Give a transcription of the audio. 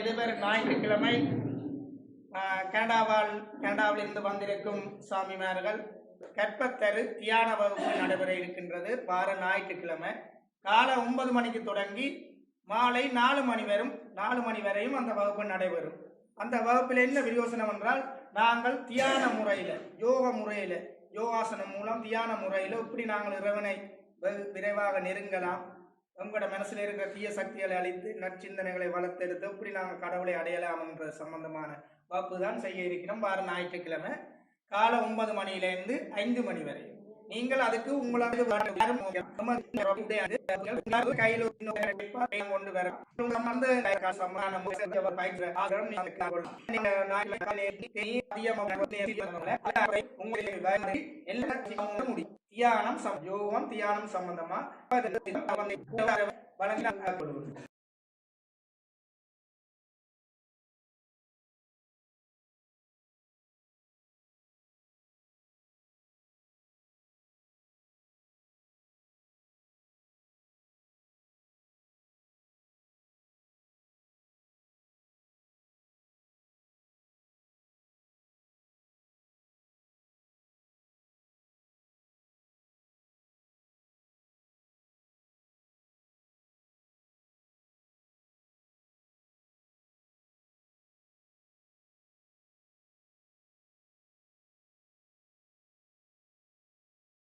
இதுவரை ஞாயிற்றுக்கிழமை கனடாவிலிருந்து வந்திருக்கும் சாமிமார்கள் கற்பத்தரு தியான வகுப்பு நடைபெற இருக்கின்றது. வார ஞாயிற்றுக்கிழமை காலை 9 மணிக்கு தொடங்கி மாலை 4 மணி வரையும் அந்த வகுப்பு நடைபெறும். அந்த வகுப்பில் என்ன விரியோசனம் என்றால், நாங்கள் தியான முறையில் யோகாசனம் மூலம் தியான முறையில் இப்படி நாங்கள் இறைவனை விரைவாக நெருங்கலாம், உங்களோட மனசில் இருக்கிற தீய சக்திகளை அழித்து நற்சிந்தனைகளை வளர்த்தெடுத்து எப்படி நாங்கள் கடவுளை அடையலாம் என்ற சம்பந்தமான வகுப்பு தான் செய்ய இருக்கிறோம். வார ஞாயிற்றுக்கிழமை காலை 9 மணியிலிருந்து 5 மணி வரை. நீங்கள் அதுக்கு உங்களது கையில் கொண்டு வர தியானம் யோகம் தியானம் சம்பந்தமா வழங்கப்படுவது.